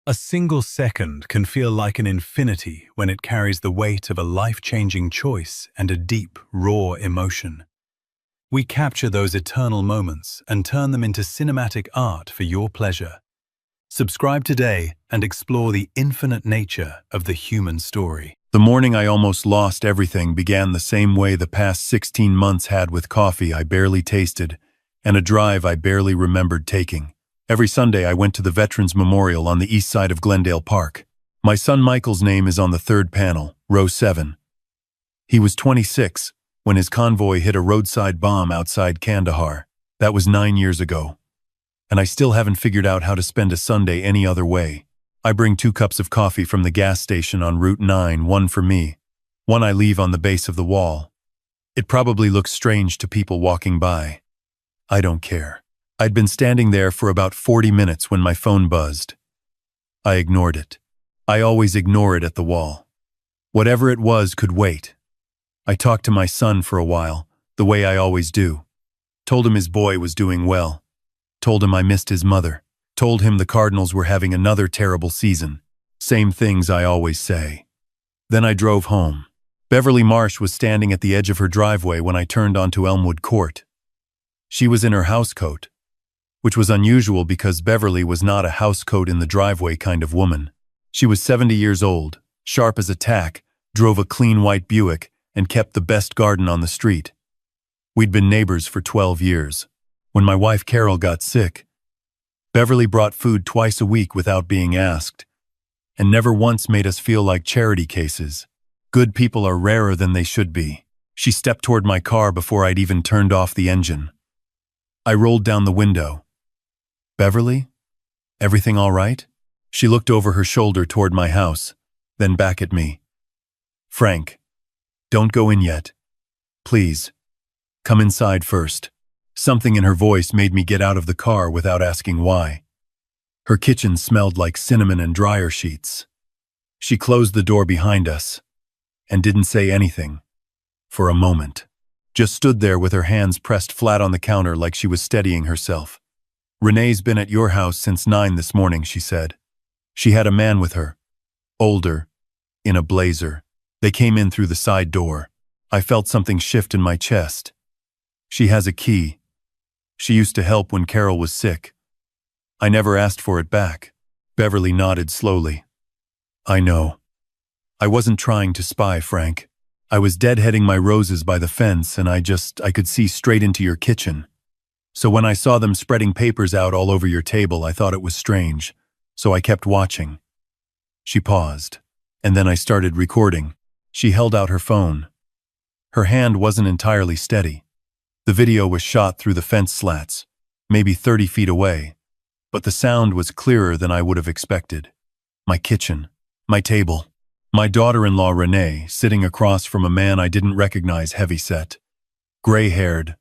A single second can feel like an infinity when it carries the weight of a life-changing choice and a deep, raw emotion. We capture those eternal moments and turn them into cinematic art for your pleasure. Subscribe today and explore the infinite nature of the human story. The morning I almost lost everything began the same way the past 16 months had, with coffee I barely tasted and a drive I barely remembered taking. Every Sunday I went to the Veterans Memorial on the east side of Glendale Park. My son Michael's name is on the third panel, row 7. He was 26 when his convoy hit a roadside bomb outside Kandahar. That was 9 years ago. And I still haven't figured out how to spend a Sunday any other way. I bring 2 cups of coffee from the gas station on Route 9, one for me, one I leave on the base of the wall. It probably looks strange to people walking by. I don't care. I'd been standing there for about 40 minutes when my phone buzzed. I ignored it. I always ignore it at the wall. Whatever it was could wait. I talked to my son for a while, the way I always do. Told him his boy was doing well. Told him I missed his mother. Told him the Cardinals were having another terrible season. Same things I always say. Then I drove home. Beverly Marsh was standing at the edge of her driveway when I turned onto Elmwood Court. She was in her housecoat, which was unusual because Beverly was not a housecoat in the driveway kind of woman. She was 70 years old, sharp as a tack, drove a clean white Buick, and kept the best garden on the street. We'd been neighbors for 12 years. When my wife Carol got sick, Beverly brought food twice a week without being asked, and never once made us feel like charity cases. Good people are rarer than they should be. She stepped toward my car before I'd even turned off the engine. I rolled down the window. "Beverly? Everything all right?" She looked over her shoulder toward my house, then back at me. "Frank, don't go in yet. Please. Come inside first." Something in her voice made me get out of the car without asking why. Her kitchen smelled like cinnamon and dryer sheets. She closed the door behind us and didn't say anything for a moment. Just stood there with her hands pressed flat on the counter like she was steadying herself. "Renee's been at your house since 9 this morning," she said. "She had a man with her. Older, in a blazer. They came in through the side door. I felt something shift in my chest. She has a key. She used to help when Carol was sick. I never asked for it back." Beverly nodded slowly. "I know. I wasn't trying to spy, Frank. I was deadheading my roses by the fence and I could see straight into your kitchen. So when I saw them spreading papers out all over your table, I thought it was strange. So I kept watching." She paused, and then I started recording. She held out her phone. Her hand wasn't entirely steady. The video was shot through the fence slats, maybe 30 feet away, but the sound was clearer than I would have expected. My kitchen, my table, my daughter-in-law Renee sitting across from a man I didn't recognize, heavy-set, gray-haired,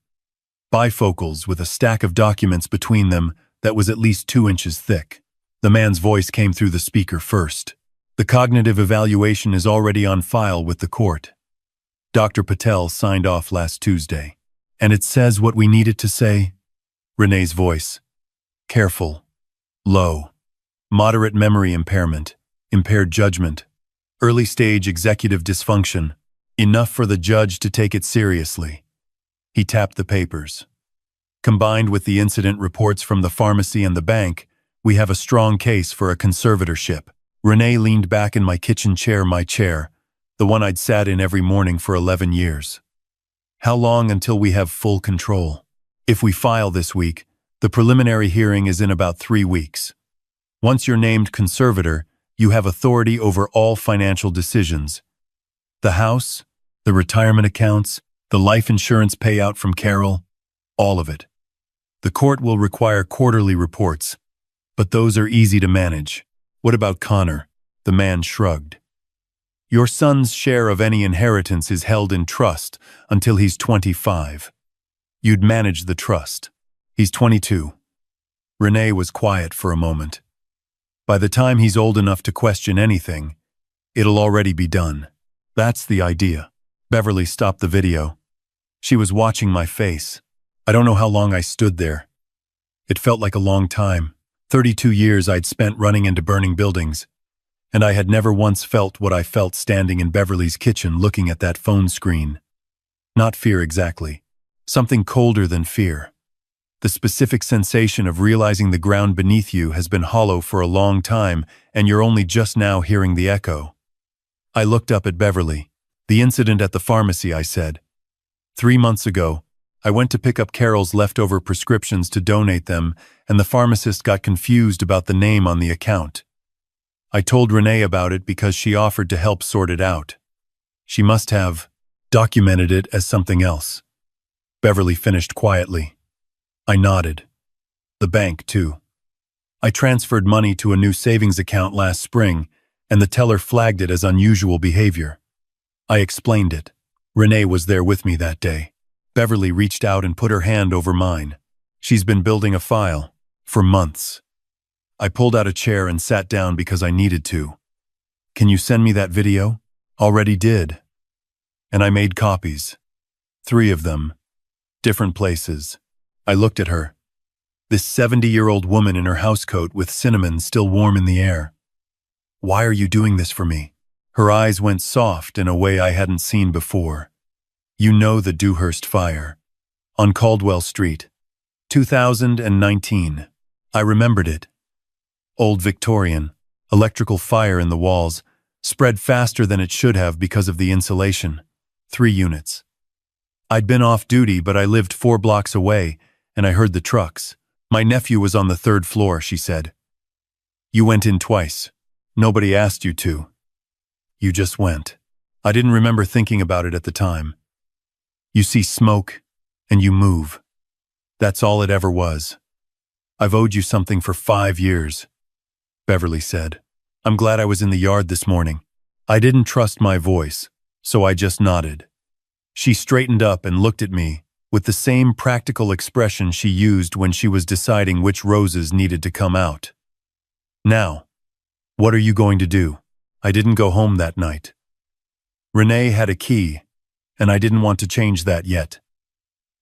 bifocals with a stack of documents between them that was at least 2 inches thick. The man's voice came through the speaker first. "The cognitive evaluation is already on file with the court. Dr. Patel signed off last Tuesday. And it says what we need it to say." Renee's voice. Careful. Low. "Moderate memory impairment. Impaired judgment. Early-stage executive dysfunction. Enough for the judge to take it seriously." He tapped the papers. "Combined with the incident reports from the pharmacy and the bank, we have a strong case for a conservatorship." Renee leaned back in my kitchen chair, my chair, the one I'd sat in every morning for 11 years. "How long until we have full control?" "If we file this week, the preliminary hearing is in about 3 weeks. Once you're named conservator, you have authority over all financial decisions. The house, the retirement accounts, the life insurance payout from Carol, all of it. The court will require quarterly reports, but those are easy to manage." "What about Connor?" The man shrugged. "Your son's share of any inheritance is held in trust until he's 25. You'd manage the trust. He's 22. Renee was quiet for a moment. "By the time he's old enough to question anything, it'll already be done. That's the idea." Beverly stopped the video. She was watching my face. I don't know how long I stood there. It felt like a long time. 32 years I'd spent running into burning buildings, and I had never once felt what I felt standing in Beverly's kitchen looking at that phone screen. Not fear exactly. Something colder than fear. The specific sensation of realizing the ground beneath you has been hollow for a long time and you're only just now hearing the echo. I looked up at Beverly. "The incident at the pharmacy," I said. "3 months ago, I went to pick up Carol's leftover prescriptions to donate them, and the pharmacist got confused about the name on the account. I told Renee about it because she offered to help sort it out. She must have documented it as something else." Beverly finished quietly. I nodded. "The bank, too. I transferred money to a new savings account last spring, and the teller flagged it as unusual behavior. I explained it. Renee was there with me that day." Beverly reached out and put her hand over mine. "She's been building a file for months." I pulled out a chair and sat down because I needed to. "Can you send me that video?" "Already did." And I made copies. 3 of them. Different places. I looked at her. This 70-year-old woman in her housecoat with cinnamon still warm in the air. "Why are you doing this for me?" Her eyes went soft in a way I hadn't seen before. "You know the Dewhurst fire. On Caldwell Street. 2019. I remembered it. Old Victorian. Electrical fire in the walls. Spread faster than it should have because of the insulation. 3 units. I'd been off duty, but I lived 4 blocks away, and I heard the trucks. My nephew was on the 3rd floor," she said. "You went in twice. Nobody asked you to. You just went." I didn't remember thinking about it at the time. "You see smoke, and you move. That's all it ever was. I've owed you something for 5 years," Beverly said. "I'm glad I was in the yard this morning." I didn't trust my voice, so I just nodded. She straightened up and looked at me with the same practical expression she used when she was deciding which roses needed to come out. "Now, what are you going to do?" I didn't go home that night. Renee had a key, and I didn't want to change that yet.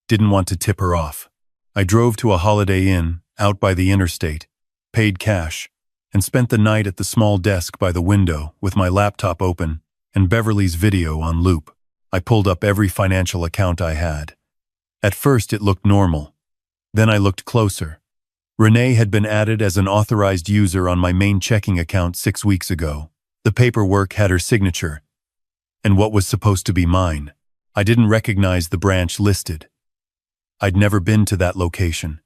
Didn't want to tip her off. I drove to a Holiday Inn out by the interstate, paid cash, and spent the night at the small desk by the window with my laptop open and Beverly's video on loop. I pulled up every financial account I had. At first it looked normal. Then I looked closer. Renee had been added as an authorized user on my main checking account 6 weeks ago. The paperwork had her signature, and what was supposed to be mine. I didn't recognize the branch listed. I'd never been to that location.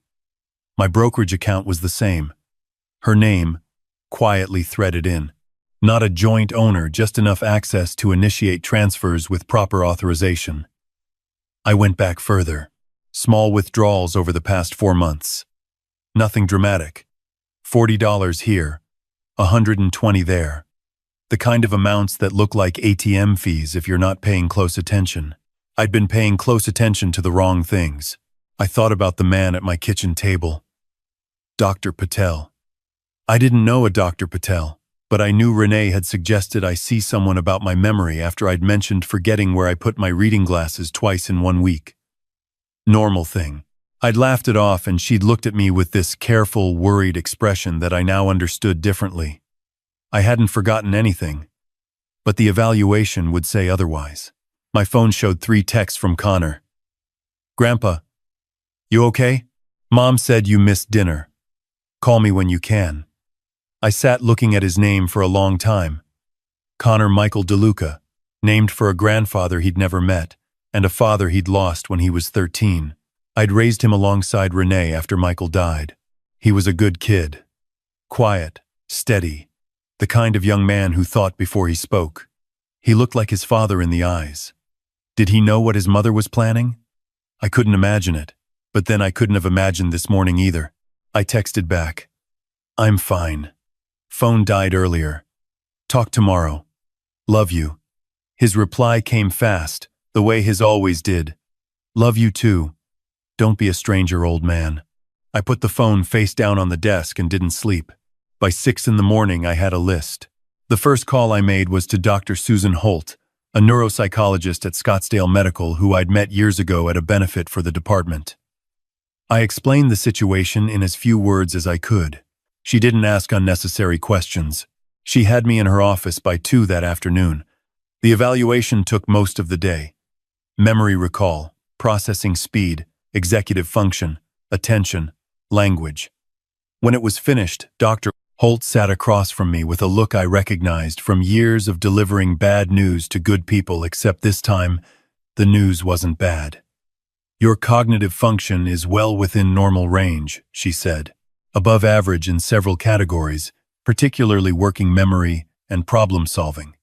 My brokerage account was the same. Her name, quietly threaded in. Not a joint owner, just enough access to initiate transfers with proper authorization. I went back further. Small withdrawals over the past 4 months. Nothing dramatic. $40 here, $120 there. The kind of amounts that look like ATM fees if you're not paying close attention. I'd been paying close attention to the wrong things. I thought about the man at my kitchen table. Dr. Patel. I didn't know a Dr. Patel, but I knew Renee had suggested I see someone about my memory after I'd mentioned forgetting where I put my reading glasses twice in 1 week. Normal thing. I'd laughed it off and she'd looked at me with this careful, worried expression that I now understood differently. I hadn't forgotten anything, but the evaluation would say otherwise. My phone showed 3 texts from Connor. "Grandpa, you okay? Mom said you missed dinner. Call me when you can." I sat looking at his name for a long time. Connor Michael DeLuca, named for a grandfather he'd never met, and a father he'd lost when he was 13. I'd raised him alongside Renee after Michael died. He was a good kid. Quiet, steady, the kind of young man who thought before he spoke. He looked like his father in the eyes. Did he know what his mother was planning? I couldn't imagine it, but then I couldn't have imagined this morning either. I texted back. "I'm fine. Phone died earlier. Talk tomorrow. Love you." His reply came fast, the way his always did. "Love you too. Don't be a stranger, old man." I put the phone face down on the desk and didn't sleep. By 6 in the morning, I had a list. The first call I made was to Dr. Susan Holt, a neuropsychologist at Scottsdale Medical who I'd met years ago at a benefit for the department. I explained the situation in as few words as I could. She didn't ask unnecessary questions. She had me in her office by 2 that afternoon. The evaluation took most of the day. Memory recall, processing speed, executive function, attention, language. When it was finished, Dr. Holt sat across from me with a look I recognized from years of delivering bad news to good people, except this time, the news wasn't bad. Your cognitive function is well within normal range, she said. Above average in several categories, particularly working memory and problem solving.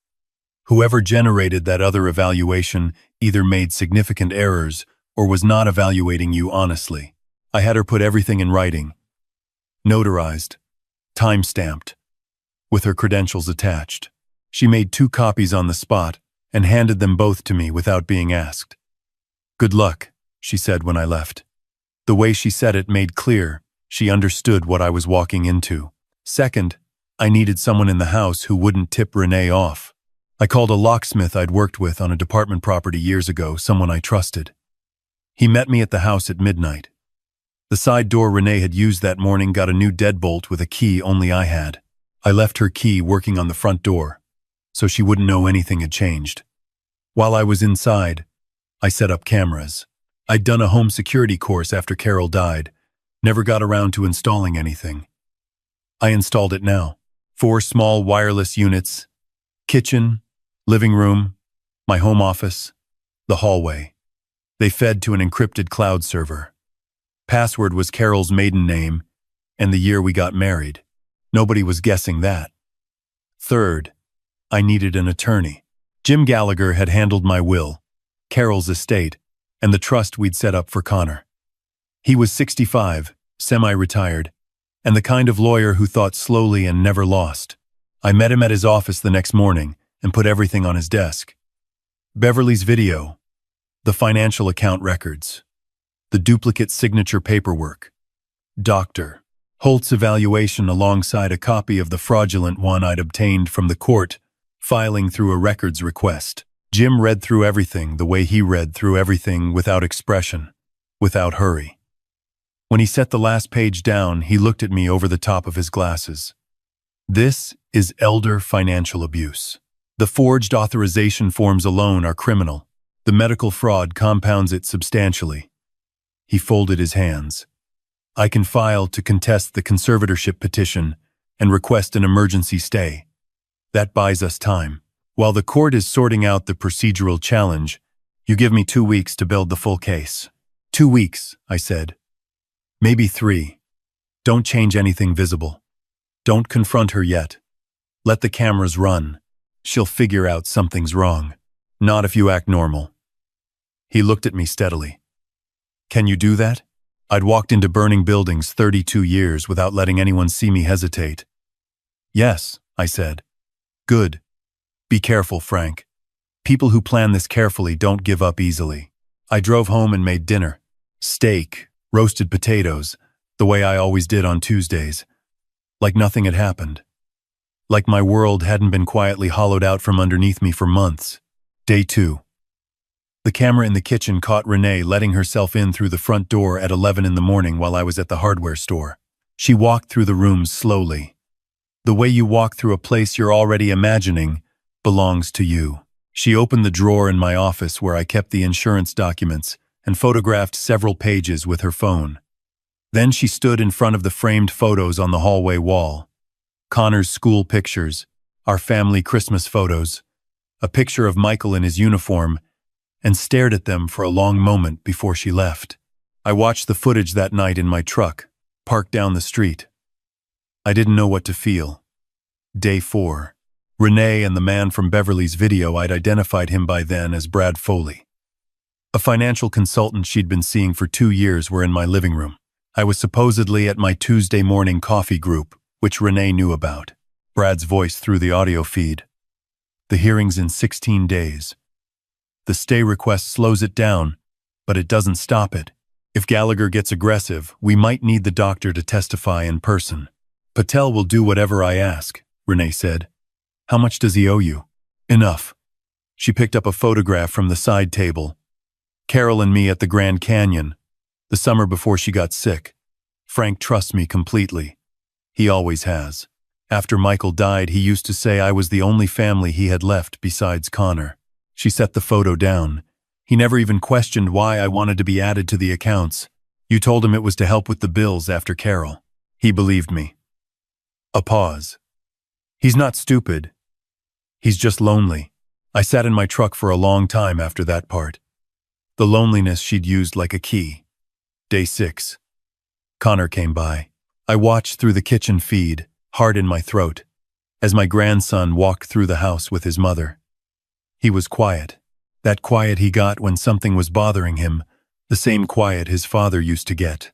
Whoever generated that other evaluation either made significant errors or was not evaluating you honestly. I had her put everything in writing, notarized, time-stamped, with her credentials attached. She made 2 copies on the spot and handed them both to me without being asked. "Good luck," she said when I left. The way she said it made clear she understood what I was walking into. Second, I needed someone in the house who wouldn't tip Renee off. I called a locksmith I'd worked with on a department property years ago, someone I trusted. He met me at the house at midnight. The side door Renee had used that morning got a new deadbolt with a key only I had. I left her key working on the front door, so she wouldn't know anything had changed. While I was inside, I set up cameras. I'd done a home security course after Carol died, never got around to installing anything. I installed it now. 4 small wireless units, kitchen, living room, my home office, the hallway. They fed to an encrypted cloud server. Password was Carol's maiden name and the year we got married. Nobody was guessing that. Third, I needed an attorney. Jim Gallagher had handled my will, Carol's estate, and the trust we'd set up for Connor. He was 65, semi-retired, and the kind of lawyer who thought slowly and never lost. I met him at his office the next morning and put everything on his desk. Beverly's video, the financial account records, the duplicate signature paperwork, Dr. Holt's evaluation alongside a copy of the fraudulent one I'd obtained from the court, filing through a records request. Jim read through everything the way he read through everything, without expression, without hurry. When he set the last page down, he looked at me over the top of his glasses. "This is elder financial abuse. The forged authorization forms alone are criminal. The medical fraud compounds it substantially." He folded his hands. "I can file to contest the conservatorship petition and request an emergency stay. That buys us time. While the court is sorting out the procedural challenge, you give me 2 weeks to build the full case." 2 weeks, I said. "Maybe 3. Don't change anything visible. Don't confront her yet. Let the cameras run. She'll figure out something's wrong. Not if you act normal." He looked at me steadily. "Can you do that?" I'd walked into burning buildings 32 years without letting anyone see me hesitate. "Yes," I said. "Good. Be careful, Frank. People who plan this carefully don't give up easily." I drove home and made dinner. Steak, roasted potatoes, the way I always did on Tuesdays. Like nothing had happened. Like my world hadn't been quietly hollowed out from underneath me for months. Day 2. The camera in the kitchen caught Renee letting herself in through the front door at 11 in the morning while I was at the hardware store. She walked through the rooms slowly. The way you walk through a place you're already imagining belongs to you. She opened the drawer in my office where I kept the insurance documents and photographed several pages with her phone. Then she stood in front of the framed photos on the hallway wall. Connor's school pictures, our family Christmas photos, a picture of Michael in his uniform, and stared at them for a long moment before she left. I watched the footage that night in my truck, parked down the street. I didn't know what to feel. Day 4. Renee and the man from Beverly's video, I'd identified him by then as Brad Foley. A financial consultant she'd been seeing for 2 years were in my living room. I was supposedly at my Tuesday morning coffee group, which Renee knew about. Brad's voice through the audio feed. "The hearing's in 16 days. The stay request slows it down, but it doesn't stop it. If Gallagher gets aggressive, we might need the doctor to testify in person. Patel will do whatever I ask," Renee said. "How much does he owe you?" "Enough." She picked up a photograph from the side table. Carol and me at the Grand Canyon, the summer before she got sick. "Frank trusts me completely. He always has. After Michael died, he used to say I was the only family he had left besides Connor. She set the photo down. He never even questioned why I wanted to be added to the accounts. You told him it was to help with the bills after Carol. He believed me. A pause. He's not stupid. He's just lonely. I sat in my truck for a long time after that part. The loneliness she'd used like a key. Day 6. Connor came by. I watched through the kitchen feed, heart in my throat, as my grandson walked through the house with his mother. He was quiet. That quiet he got when something was bothering him, the same quiet his father used to get.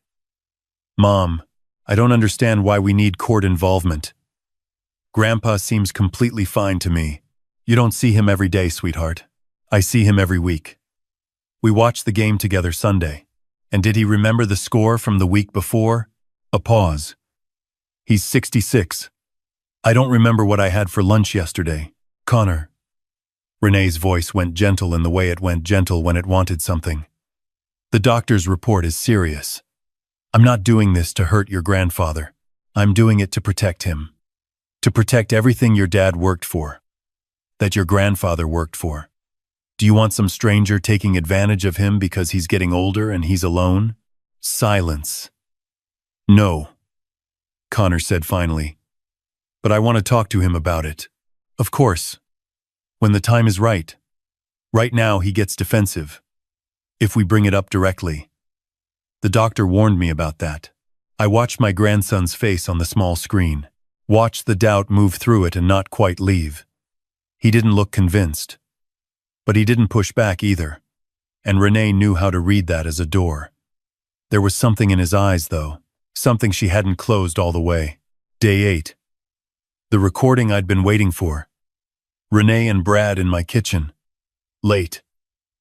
Mom, I don't understand why we need court involvement. Grandpa seems completely fine to me. You don't see him every day, sweetheart. I see him every week. We watched the game together Sunday. And did he remember the score from the week before? A pause. He's 66. I don't remember what I had for lunch yesterday. Connor. Renee's voice went gentle in the way it went gentle when it wanted something. The doctor's report is serious. I'm not doing this to hurt your grandfather. I'm doing it to protect him. To protect everything your dad worked for. That your grandfather worked for. Do you want some stranger taking advantage of him because he's getting older and he's alone? Silence. No, Connor said finally. But I want to talk to him about it. Of course. When the time is right. Right now he gets defensive. If we bring it up directly. The doctor warned me about that. I watched my grandson's face on the small screen. Watched the doubt move through it and not quite leave. He didn't look convinced. But he didn't push back either, and Renee knew how to read that as a door. There was something in his eyes, though, something she hadn't closed all the way. Day 8. The recording I'd been waiting for. Renee and Brad in my kitchen. Late.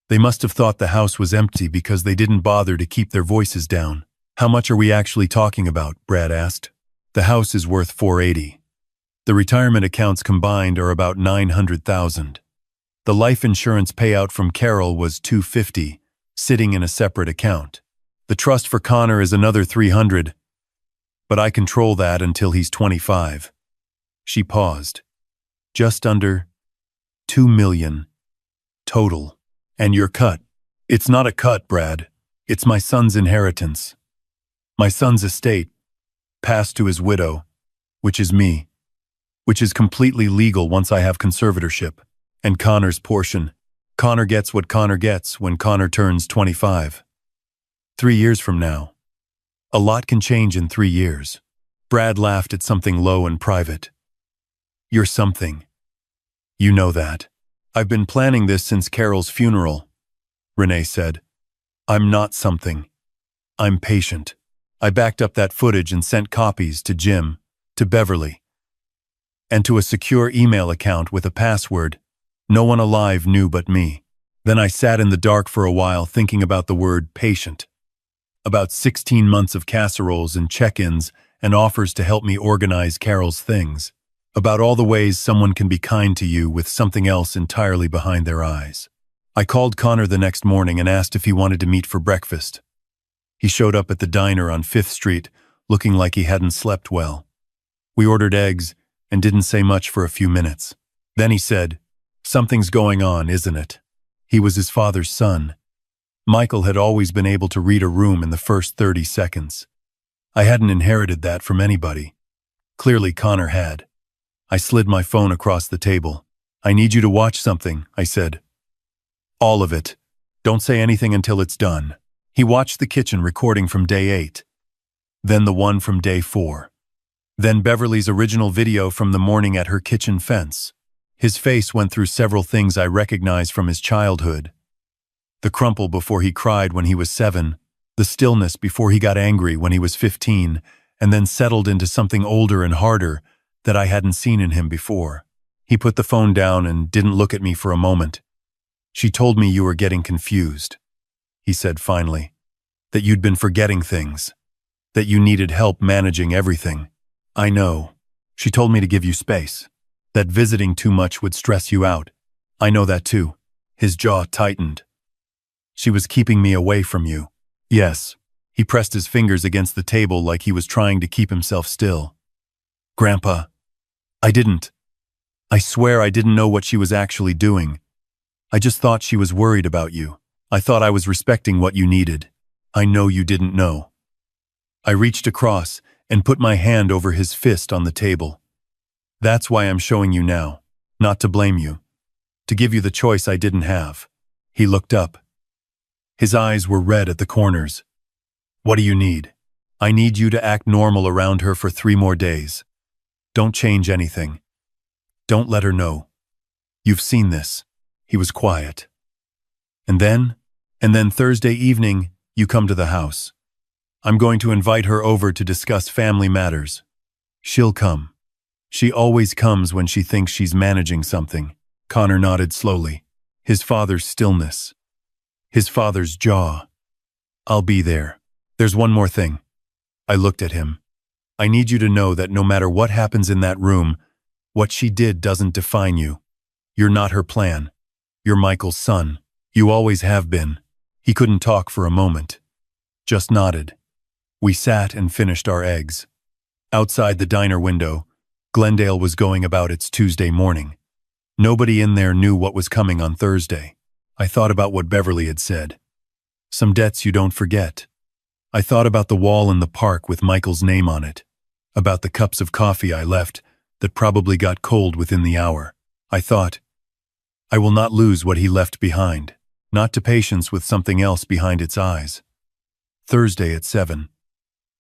They must have thought the house was empty because they didn't bother to keep their voices down. How much are we actually talking about? Brad asked. The house is worth $480. The retirement accounts combined are about $900,000. The life insurance payout from Carol was $250, sitting in a separate account. The trust for Connor is another $300, but I control that until he's 25. She paused. Just under $2 million total. And your cut. It's not a cut, Brad. It's my son's inheritance. My son's estate, passed to his widow, which is me, which is completely legal once I have conservatorship. And Connor's portion. Connor gets what Connor gets when Connor turns 25. 3 years from now. A lot can change in 3 years. Brad laughed at something low and private. You're something. You know that. I've been planning this since Carol's funeral, Renee said. I'm not something. I'm patient. I backed up that footage and sent copies to Jim, to Beverly, and to a secure email account with a password no one alive knew but me. Then I sat in the dark for a while thinking about the word patient. About 16 months of casseroles and check-ins and offers to help me organize Carol's things. About all the ways someone can be kind to you with something else entirely behind their eyes. I called Connor the next morning and asked if he wanted to meet for breakfast. He showed up at the diner on 5th Street, looking like he hadn't slept well. We ordered eggs and didn't say much for a few minutes. Then he said, "Something's going on, isn't it?" He was his father's son. Michael had always been able to read a room in the first 30 seconds. I hadn't inherited that from anybody. Clearly Connor had. I slid my phone across the table. "I need you to watch something," I said. "All of it. Don't say anything until it's done." He watched the kitchen recording from day 8. Then the one from day 4. Then Beverly's original video from the morning at her kitchen fence. His face went through several things I recognized from his childhood. The crumple before he cried when he was 7, the stillness before he got angry when he was 15, and then settled into something older and harder that I hadn't seen in him before. He put the phone down and didn't look at me for a moment. "She told me you were getting confused," he said finally. "That you'd been forgetting things. That you needed help managing everything. I know. She told me to give you space. That visiting too much would stress you out. I know that too." His jaw tightened. "She was keeping me away from you." "Yes." He pressed his fingers against the table like he was trying to keep himself still. Grandpa, I didn't. I swear I didn't know what she was actually doing. I just thought she was worried about you. I thought I was respecting what you needed. I know you didn't know. I reached across and put my hand over his fist on the table. That's why I'm showing you now. Not to blame you. To give you the choice I didn't have. He looked up. His eyes were red at the corners. What do you need? I need you to act normal around her for 3 more days. Don't change anything. Don't let her know. You've seen this. He was quiet. And then Thursday evening, you come to the house. I'm going to invite her over to discuss family matters. She'll come. She always comes when she thinks she's managing something. Connor nodded slowly. His father's stillness. His father's jaw. I'll be there. There's one more thing. I looked at him. I need you to know that no matter what happens in that room, what she did doesn't define you. You're not her plan. You're Michael's son. You always have been. He couldn't talk for a moment. Just nodded. We sat and finished our eggs. Outside the diner window, Glendale was going about its Tuesday morning. Nobody in there knew what was coming on Thursday. I thought about what Beverly had said. Some debts you don't forget. I thought about the wall in the park with Michael's name on it. About the cups of coffee I left that probably got cold within the hour. I thought, I will not lose what he left behind. Not to patience with something else behind its eyes. Thursday at 7.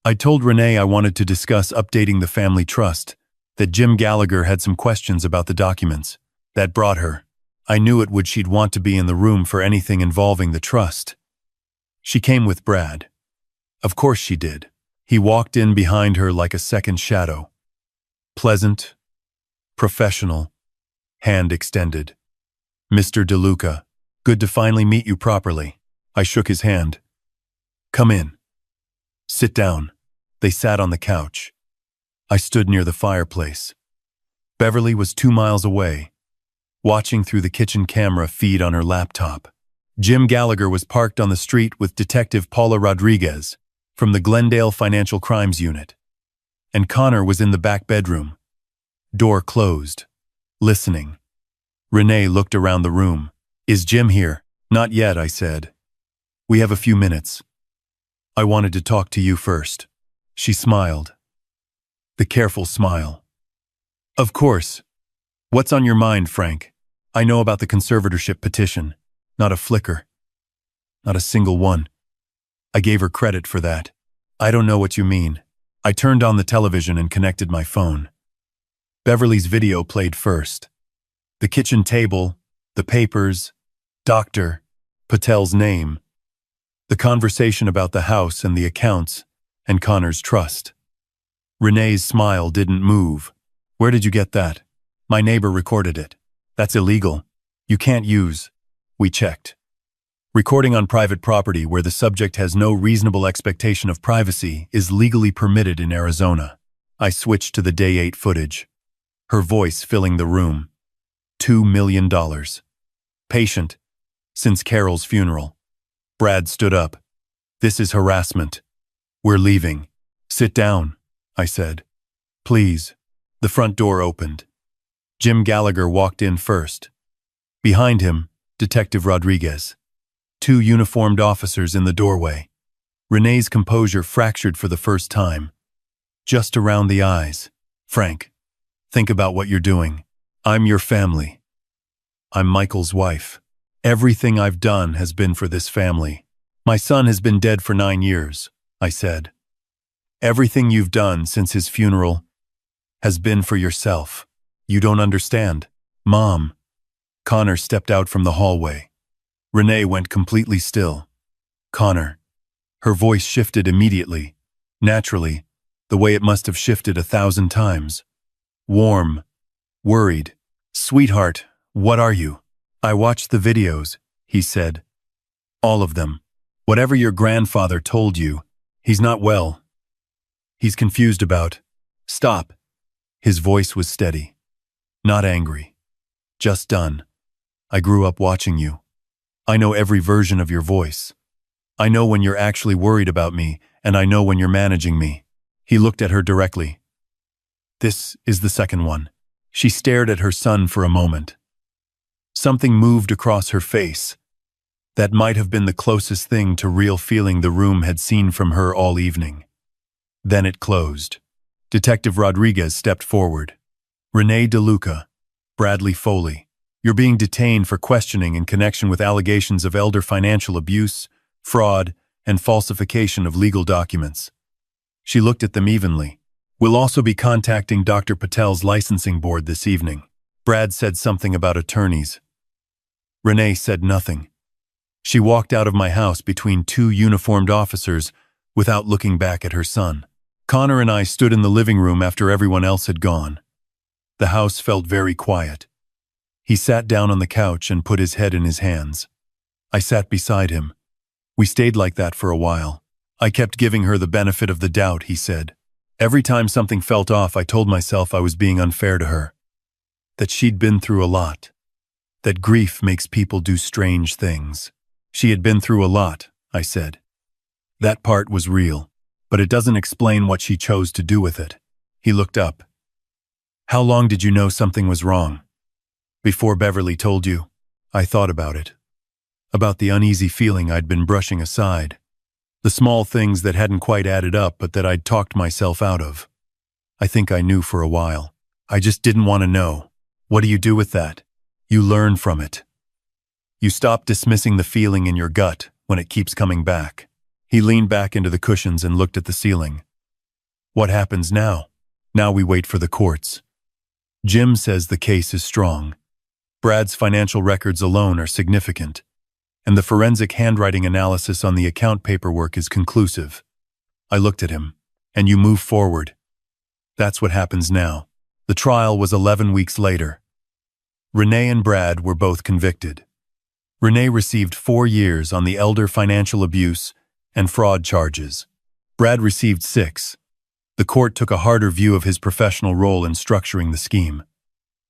I told Renee I wanted to discuss updating the family trust, that Jim Gallagher had some questions about the documents. That brought her. I knew it would. She'd want to be in the room for anything involving the trust. She came with Brad. Of course she did. He walked in behind her like a second shadow. Pleasant, professional, hand extended. Mr. DeLuca, good to finally meet you properly. I shook his hand. Come in. Sit down. They sat on the couch. I stood near the fireplace. Beverly was 2 miles away, watching through the kitchen camera feed on her laptop. Jim Gallagher was parked on the street with Detective Paula Rodriguez from the Glendale Financial Crimes Unit. And Connor was in the back bedroom. Door closed. Listening. Renee looked around the room. Is Jim here? Not yet, I said. We have a few minutes. I wanted to talk to you first. She smiled. The careful smile. Of course. What's on your mind, Frank? I know about the conservatorship petition. Not a flicker. Not a single one. I gave her credit for that. I don't know what you mean. I turned on the television and connected my phone. Beverly's video played first. The kitchen table, the papers, Dr. Patel's name, the conversation about the house and the accounts, and Connor's trust. Renee's smile didn't move. Where did you get that? My neighbor recorded it. That's illegal. You can't use. We checked. Recording on private property where the subject has no reasonable expectation of privacy is legally permitted in Arizona. I switched to the Day 8 footage. Her voice filling the room. $2 million. Patient. Since Carol's funeral. Brad stood up. This is harassment. We're leaving. Sit down, I said. Please. The front door opened. Jim Gallagher walked in first. Behind him, Detective Rodriguez. 2 uniformed officers in the doorway. Renee's composure fractured for the first time. Just around the eyes. Frank, think about what you're doing. I'm your family. I'm Michael's wife. Everything I've done has been for this family. My son has been dead for 9 years, I said. Everything you've done since his funeral has been for yourself. You don't understand. Mom. Connor stepped out from the hallway. Renee went completely still. Connor. Her voice shifted immediately, naturally, the way it must have shifted 1,000 times. Warm. Worried. Sweetheart, what are you? I watched the videos, he said. All of them. Whatever your grandfather told you, he's not well. He's confused about. Stop. His voice was steady. Not angry. Just done. I grew up watching you. I know every version of your voice. I know when you're actually worried about me, and I know when you're managing me. He looked at her directly. This is the second one. She stared at her son for a moment. Something moved across her face. That might have been the closest thing to real feeling the room had seen from her all evening. Then it closed. Detective Rodriguez stepped forward. Renee DeLuca, Bradley Foley, you're being detained for questioning in connection with allegations of elder financial abuse, fraud, and falsification of legal documents. She looked at them evenly. We'll also be contacting Dr. Patel's licensing board this evening. Brad said something about attorneys. Renee said nothing. She walked out of my house between two uniformed officers without looking back at her son. Connor and I stood in the living room after everyone else had gone. The house felt very quiet. He sat down on the couch and put his head in his hands. I sat beside him. We stayed like that for a while. I kept giving her the benefit of the doubt, he said. Every time something felt off, I told myself I was being unfair to her. That she'd been through a lot. That grief makes people do strange things. She had been through a lot, I said. That part was real, but it doesn't explain what she chose to do with it. He looked up. How long did you know something was wrong? Before Beverly told you, I thought about it. About the uneasy feeling I'd been brushing aside. The small things that hadn't quite added up but that I'd talked myself out of. I think I knew for a while. I just didn't want to know. What do you do with that? You learn from it. You stop dismissing the feeling in your gut when it keeps coming back. He leaned back into the cushions and looked at the ceiling. What happens now? Now we wait for the courts. Jim says the case is strong. Brad's financial records alone are significant, and the forensic handwriting analysis on the account paperwork is conclusive. I looked at him. And you move forward. That's what happens now. The trial was 11 weeks later. Renee and Brad were both convicted. Renee received 4 years on the elder financial abuse and fraud charges. Brad received 6. The court took a harder view of his professional role in structuring the scheme.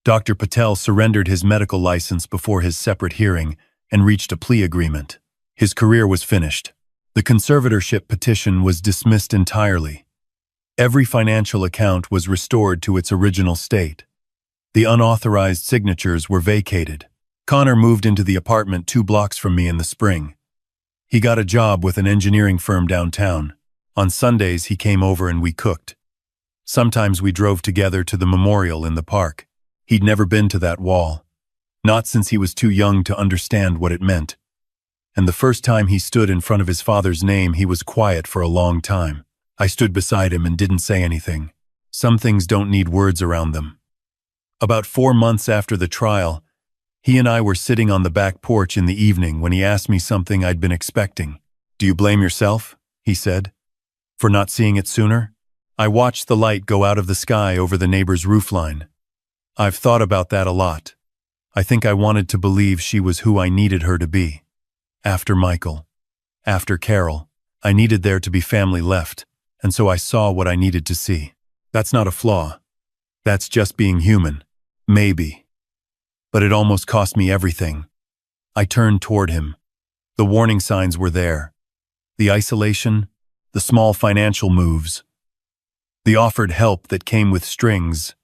Dr. Patel surrendered his medical license before his separate hearing and reached a plea agreement. His career was finished. The conservatorship petition was dismissed entirely. Every financial account was restored to its original state. The unauthorized signatures were vacated. Connor moved into the apartment 2 blocks from me in the spring. He got a job with an engineering firm downtown. On Sundays, he came over and we cooked. Sometimes we drove together to the memorial in the park. He'd never been to that wall. Not since he was too young to understand what it meant. And the first time he stood in front of his father's name, he was quiet for a long time. I stood beside him and didn't say anything. Some things don't need words around them. About 4 months after the trial, he and I were sitting on the back porch in the evening when he asked me something I'd been expecting. Do you blame yourself? He said. For not seeing it sooner? I watched the light go out of the sky over the neighbor's roofline. I've thought about that a lot. I think I wanted to believe she was who I needed her to be. After Michael. After Carol. I needed there to be family left, and so I saw what I needed to see. That's not a flaw. That's just being human. Maybe. But it almost cost me everything. I turned toward him. The warning signs were there. The isolation, the small financial moves, the offered help that came with strings.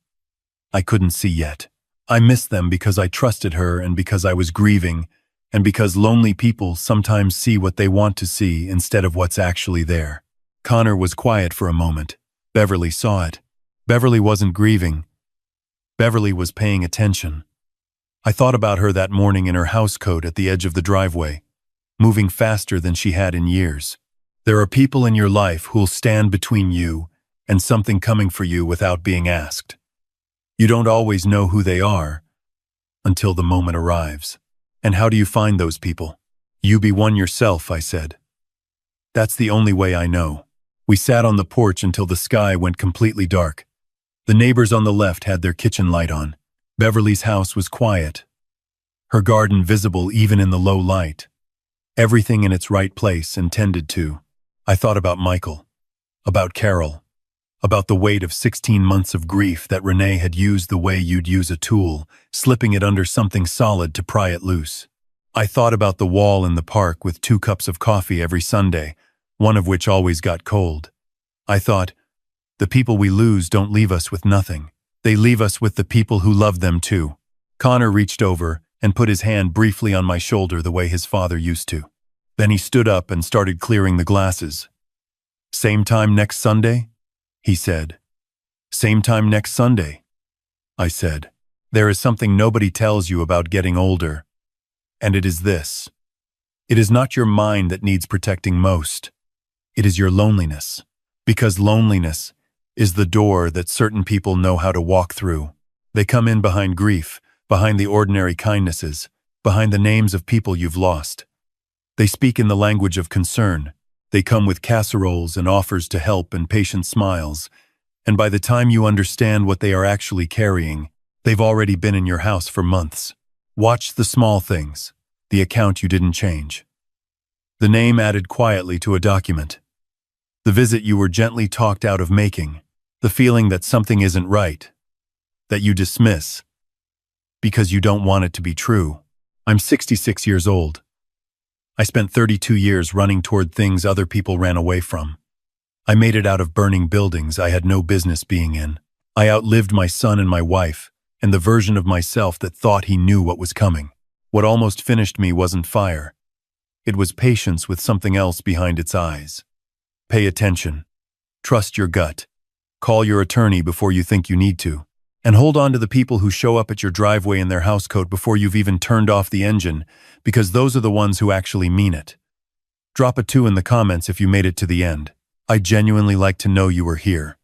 I couldn't see yet. I missed them because I trusted her and because I was grieving, and because lonely people sometimes see what they want to see instead of what's actually there. Connor was quiet for a moment. Beverly saw it. Beverly wasn't grieving. Beverly was paying attention. I thought about her that morning in her housecoat at the edge of the driveway, moving faster than she had in years. There are people in your life who'll stand between you and something coming for you without being asked. You don't always know who they are until the moment arrives. And how do you find those people? You be one yourself, I said. That's the only way I know. We sat on the porch until the sky went completely dark. The neighbors on the left had their kitchen light on. Beverly's house was quiet. Her garden visible even in the low light. Everything in its right place and tended to. I thought about Michael, about Carol, about the weight of 16 months of grief that Renee had used the way you'd use a tool, slipping it under something solid to pry it loose. I thought about the wall in the park with 2 cups of coffee every Sunday, one of which always got cold. I thought, The people we lose don't leave us with nothing. They leave us with the people who love them too. Connor reached over and put his hand briefly on my shoulder the way his father used to. Then he stood up and started clearing the glasses. "Same time next Sunday?" he said. "Same time next Sunday," I said. "There is something nobody tells you about getting older, and it is this. It is not your mind that needs protecting most. It is your loneliness, because loneliness is the door that certain people know how to walk through. They come in behind grief, behind the ordinary kindnesses, behind the names of people you've lost. They speak in the language of concern. They come with casseroles and offers to help and patient smiles, and by the time you understand what they are actually carrying, they've already been in your house for months. Watch the small things, the account you didn't change. The name added quietly to a document. The visit you were gently talked out of making. The feeling that something isn't right. That you dismiss. Because you don't want it to be true. I'm 66 years old. I spent 32 years running toward things other people ran away from. I made it out of burning buildings I had no business being in. I outlived my son and my wife, and the version of myself that thought he knew what was coming. What almost finished me wasn't fire. It was patience with something else behind its eyes. Pay attention. Trust your gut. Call your attorney before you think you need to. And hold on to the people who show up at your driveway in their housecoat before you've even turned off the engine, because those are the ones who actually mean it. Drop a 2 in the comments if you made it to the end. I genuinely like to know you were here.